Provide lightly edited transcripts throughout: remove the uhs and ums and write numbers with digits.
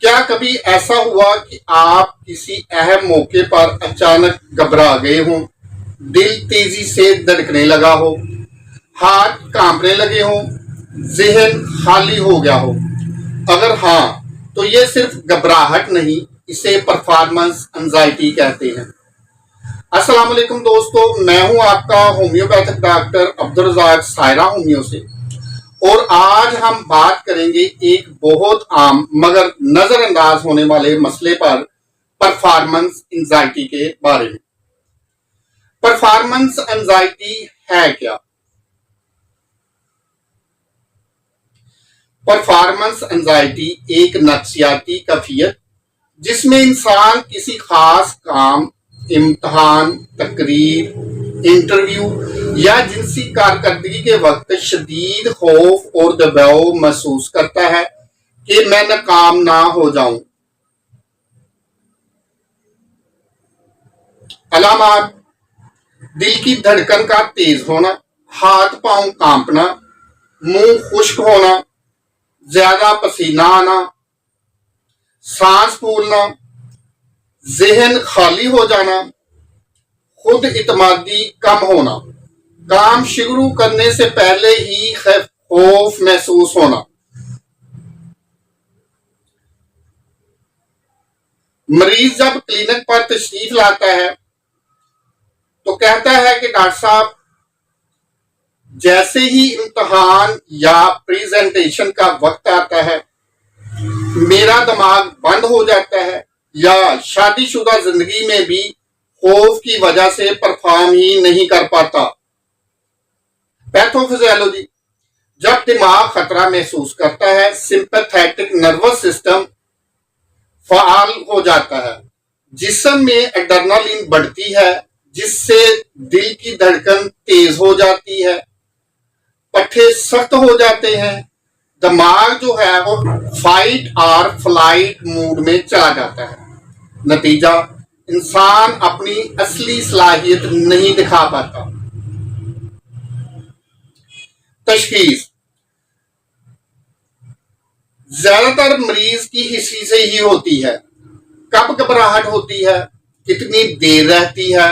کیا کبھی ایسا ہوا کہ آپ کسی اہم موقع پر اچانک گھبرا گئے ہوں، دل تیزی سے دھڑکنے لگا ہو، ہاتھ کانپنے لگے ہوں، ذہن خالی ہو گیا ہو؟ اگر ہاں تو یہ صرف گھبراہٹ نہیں، اسے پرفارمنس انزائٹی کہتے ہیں۔ السلام علیکم دوستو، میں ہوں آپ کا homeopathic doctor Abdul Razzaq Saira homeo سے، اور آج ہم بات کریں گے ایک بہت عام مگر نظر انداز ہونے والے مسئلے پر، پرفارمنس انزائٹی کے بارے میں۔ پرفارمنس انزائٹی ہے کیا؟ پرفارمنس انزائٹی ایک نفسیاتی کیفیت جس میں انسان کسی خاص کام، امتحان، تقریر، انٹرویو یا جنسی کارکردگی کے وقت شدید خوف اور دباؤ محسوس کرتا ہے کہ میں ناکام نہ ہو جاؤں۔ علامات: دل کی دھڑکن کا تیز ہونا، ہاتھ پاؤں کانپنا، منہ خشک ہونا، زیادہ پسینہ آنا، سانس پھولنا، ذہن خالی ہو جانا، خود اعتمادی کم ہونا، کام شروع کرنے سے پہلے ہی خوف محسوس ہونا۔ مریض جب کلینک پر تشریف لاتا ہے تو کہتا ہے کہ ڈاکٹر صاحب، جیسے ہی امتحان یا پریزنٹیشن کا وقت آتا ہے میرا دماغ بند ہو جاتا ہے، یا شادی شدہ زندگی میں بھی خوف کی وجہ سے پرفارم ہی نہیں کر پاتا۔ پیتھوفزیولوجی: جب دماغ خطرہ محسوس کرتا ہے سمپیتھیٹک نروس سسٹم فعال ہو جاتا ہے، جسم میں ایڈرینالین بڑھتی ہے جس سے دل کی دھڑکن تیز ہو جاتی ہے، پٹھے سخت ہو جاتے ہیں، دماغ جو ہے وہ فائٹ اور فلائٹ موڈ میں چلا جاتا ہے۔ نتیجہ: انسان اپنی اصلی صلاحیت نہیں دکھا پاتا۔ تشخیص: زیادہ تر مریض کی ہسٹری سے ہی ہوتی ہے۔ کب گھبراہٹ ہوتی ہے، کتنی دیر رہتی ہے،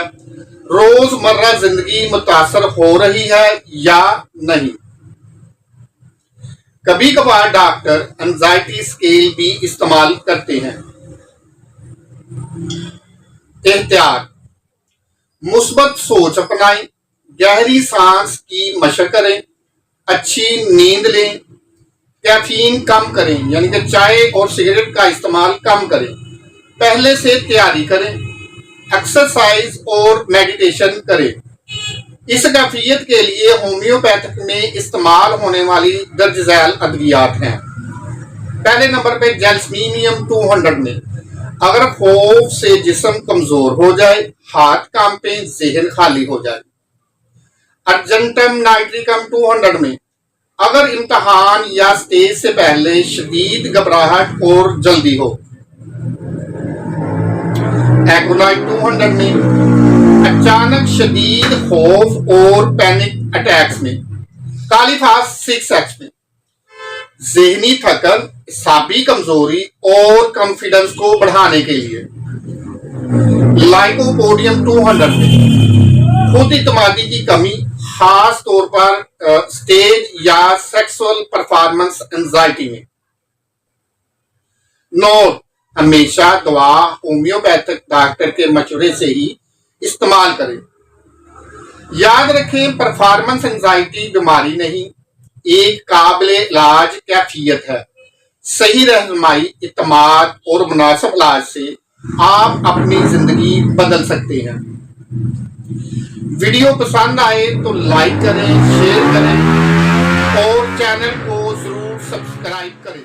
روز مرہ زندگی متاثر ہو رہی ہے یا نہیں۔ کبھی کبھار ڈاکٹر انزائٹی اسکیل بھی استعمال کرتے ہیں۔ احتیاط: مثبت سوچ اپنائیں، گہری سانس کی مشق کریں، اچھی نیند لیں، کیفین کم کریں یعنی کہ چائے اور سگریٹ کا استعمال کم کریں، پہلے سے تیاری کریں، ایکسرسائز اور میڈیٹیشن کریں۔ اس کیفیت کے لیے ہومیوپیتھک میں استعمال ہونے والی درج ذیل ادویات ہیں۔ پہلے نمبر پہ جیلسمینیم 200 میں اگر خوف سے جسم کمزور ہو جائے، ہاتھ کانپیں، ذہن خالی ہو جائے۔ ارجنٹم نائٹریکم 200 میں اگر امتحان یا اسٹیج سے پہلے شدید گھبراہٹ اور جلدی ہو۔ ایکولائٹ 200 میں اچانک شدید خوف اور پینک اٹیکس میں۔ کالیفاس 6H میں ذہنی تھکن، اعصابی کمزوری اور کانفیڈنس کو بڑھانے کے لیے۔ لائکوپوڈیم 200 میں خود اعتمادی کی کمی، خاص طور پر اسٹیج یا سیکسول پرفارمنس انزائٹی میں۔ نوٹ: ہمیشہ دوا ہومیوپیتھک ڈاکٹر کے مشورے سے ہی استعمال کریں۔ یاد رکھیں، پرفارمنس انزائٹی بیماری نہیں، ایک قابل علاج کیفیت ہے۔ صحیح رہنمائی، اعتماد اور مناسب علاج سے آپ اپنی زندگی بدل سکتے ہیں۔ ویڈیو پسند آئے تو لائک کریں، شیئر کریں اور چینل کو ضرور سبسکرائب کریں۔